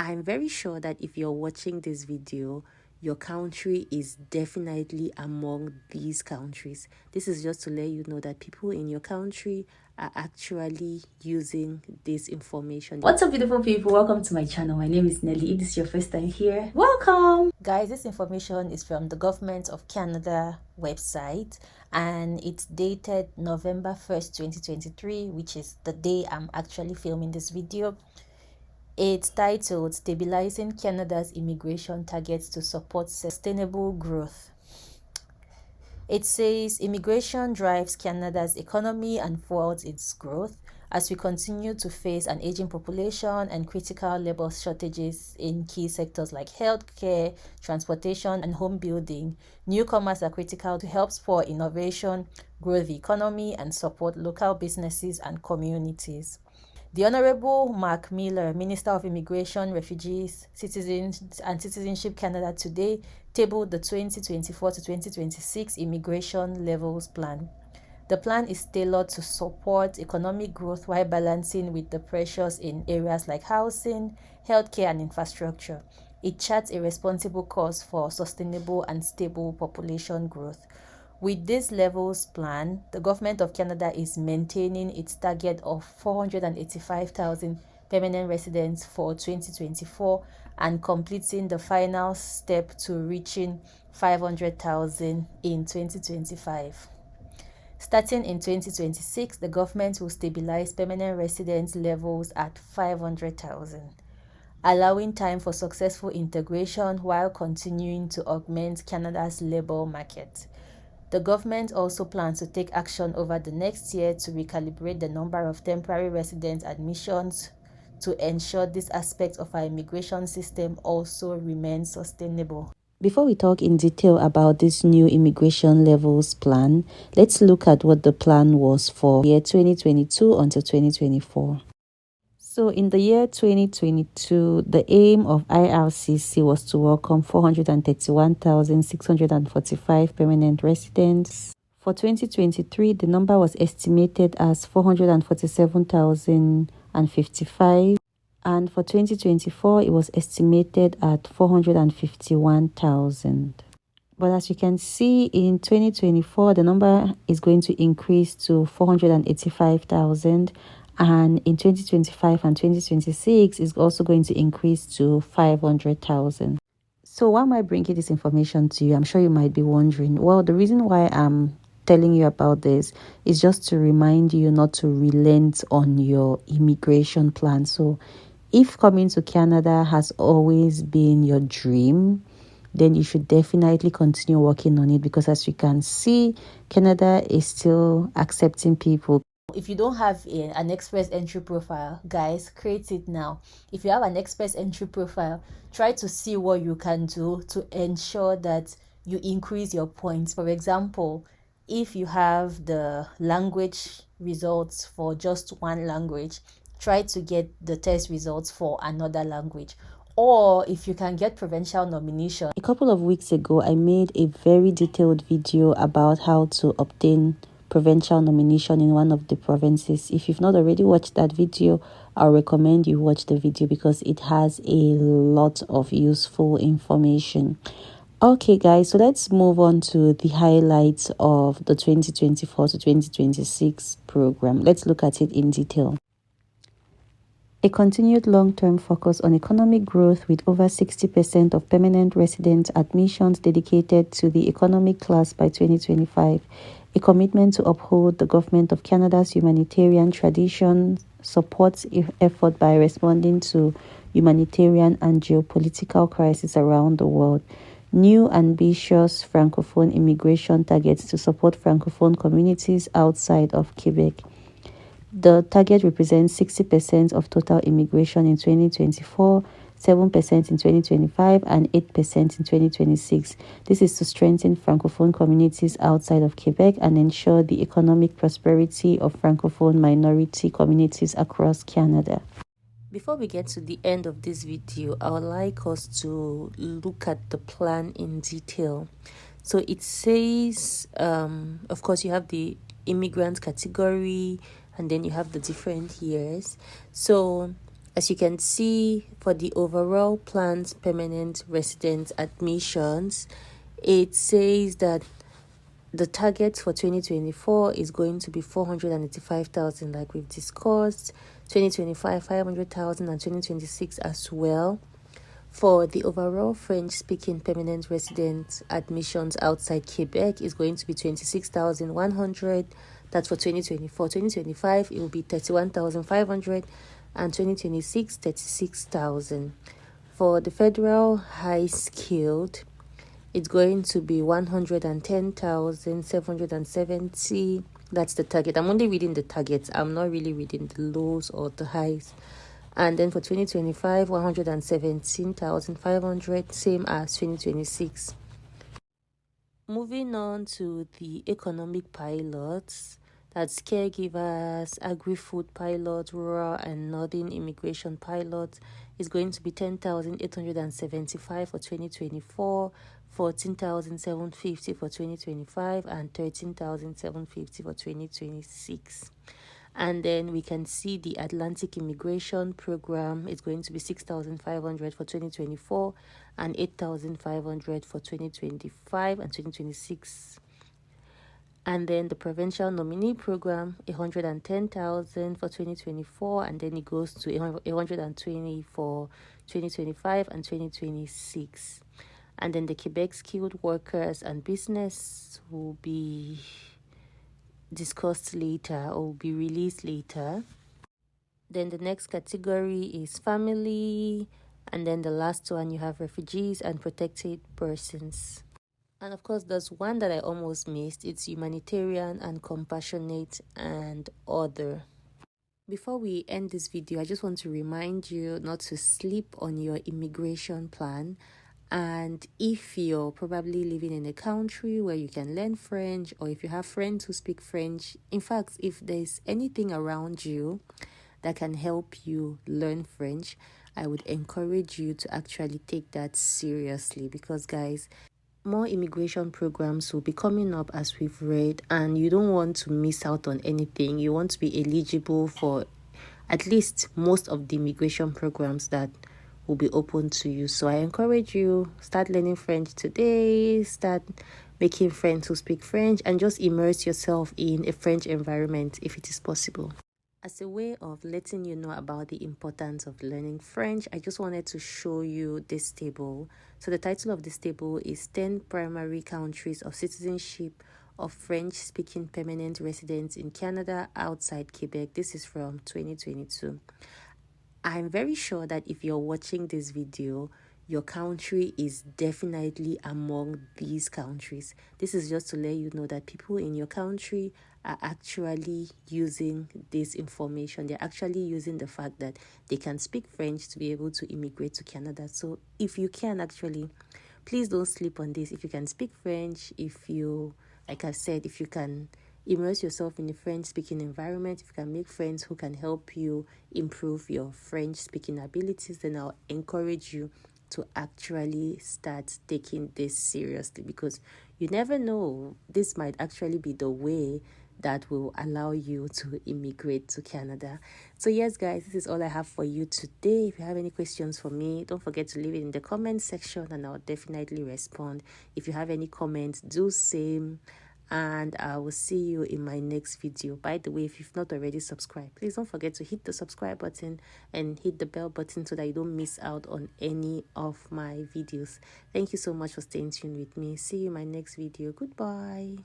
I'm very sure that if you're watching this video, your country is definitely among these countries. This is just to let you know that people in your country are actually using this information. What's up, beautiful people? Welcome to my channel. My name is Nelly. If this is your first time here, welcome. Guys, this information is from the Government of Canada website and it's dated November 1st, 2023, which is the day I'm actually filming this video. It's titled Stabilizing Canada's Immigration Targets to Support Sustainable Growth. It says immigration drives Canada's economy and fuels its growth as we continue to face an aging population and critical labor shortages in key sectors like healthcare, transportation, and home building. Newcomers are critical to help spur innovation, grow the economy, and support local businesses and communities. The Honorable Mark Miller, Minister of Immigration, Refugees, Citizens and Citizenship Canada today tabled the 2024 to 2026 Immigration Levels Plan. The plan is tailored to support economic growth while balancing with the pressures in areas like housing, healthcare, and infrastructure. It charts a responsible course for sustainable and stable population growth. With this levels plan, the Government of Canada is maintaining its target of 485,000 permanent residents for 2024 and completing the final step to reaching 500,000 in 2025. Starting in 2026, the government will stabilize permanent residence levels at 500,000, allowing time for successful integration while continuing to augment Canada's labor market. The government also plans to take action over the next year to recalibrate the number of temporary resident admissions to ensure this aspect of our immigration system also remains sustainable. Before we talk in detail about this new immigration levels plan, let's look at what the plan was for year 2022 until 2024. So in the year 2022, the aim of IRCC was to welcome 431,645 permanent residents. For 2023, the number was estimated as 447,055. And for 2024, it was estimated at 451,000. But as you can see, in 2024, the number is going to increase to 485,000. And in 2025 and 2026 is also going to increase to 500,000. So why am I bringing this information to you? I'm sure you might be wondering. Well, the reason why I'm telling you about this is just to remind you not to relent on your immigration plan. So if coming to Canada has always been your dream, then you should definitely continue working on it, because as you can see, Canada is still accepting people. If you don't have an express entry profile, guys, create it now. If you have an express entry profile, try to see what you can do to ensure that you increase your points. For example, if you have the language results for just one language, try to get the test results for another language. Or if you can get provincial nomination. A couple of weeks ago, I made a very detailed video about how to obtain provincial nomination in one of the provinces. If you've not already watched that video, I'll recommend you watch the video because it has a lot of useful information. Okay guys, so let's move on to the highlights of the 2024 to 2026 program. Let's look at it in detail. A continued long-term focus on economic growth with over 60% of permanent resident admissions dedicated to the economic class by 2025. A commitment to uphold the Government of Canada's humanitarian tradition supports effort by responding to humanitarian and geopolitical crises around the world. New ambitious Francophone immigration targets to support Francophone communities outside of Quebec. The target represents 60% of total immigration in 2024, 7% in 2025, and 8% in 2026. This is to strengthen Francophone communities outside of Quebec and ensure the economic prosperity of Francophone minority communities across Canada. Before we get to the end of this video, I would like us to look at the plan in detail. So it says, of course, you have the immigrant category, and then you have the different years. So As you can see, for the overall planned permanent resident admissions, it says that the target for 2024 is going to be 485,000, like we've discussed. 2025, 500,000, and 2026 as well. For the overall French-speaking permanent resident admissions outside Quebec is going to be 26,100. That's for 2024. 2025, it will be 31,500, and 2026, 36,000. For the federal high-skilled, it's going to be 110,770. That's the target. I'm only reading the targets. I'm not really reading the lows or the highs. And then for 2025, 117,500, same as 2026. Moving on to the economic pilots, that's caregivers, agri-food pilots, rural and northern immigration pilots, is going to be 10,875 for 2024, 14,750 for 2025, and 13,750 for 2026. And then we can see the Atlantic Immigration Program is going to be 6,500 for 2024 and 8,500 for 2025 and 2026. And then the Provincial Nominee Program, 110,000 for 2024, and then it goes to 120 for 2025 and 2026. And then the Quebec Skilled Workers and Business will be discussed later or will be released later. Then the next category is family, and then the last one you have refugees and protected persons. And of course, there's one that I almost missed. It's humanitarian and compassionate and other. Before we end this video, I just want to remind you not to sleep on your immigration plan. And if you're probably living in a country where you can learn French, or if you have friends who speak French, in fact, if there's anything around you that can help you learn French, I would encourage you to actually take that seriously, because guys, more immigration programs will be coming up as we've read, and you don't want to miss out on anything. You want to be eligible for at least most of the immigration programs that will be open to you. So I encourage you, start learning French today, start making friends who speak French, and just immerse yourself in a French environment if it is possible. As a way of letting you know about the importance of learning French, I just wanted to show you this table. So the title of this table is 10 primary countries of citizenship of French-speaking permanent residents in Canada outside Quebec. This is from 2022. I'm very sure that if you're watching this video, your country is definitely among these countries. This is just to let you know that people in your country are actually using this information. They're actually using the fact that they can speak French to be able to immigrate to Canada. So if you can actually, please don't sleep on this. If you can speak French, if you, like I said, if you can immerse yourself in a French-speaking environment, if you can make friends who can help you improve your French-speaking abilities, then I'll encourage you to actually start taking this seriously, because you never know, this might actually be the way that will allow you to immigrate to Canada. So yes, guys, this is all I have for you today. If you have any questions for me, don't forget to leave it in the comment section and I'll definitely respond. If you have any comments, do same, and I will see you in my next video. By the way, if you've not already subscribed, please don't forget to hit the subscribe button and hit the bell button so that you don't miss out on any of my videos. Thank you so much for staying tuned with me. See you in my next video. Goodbye.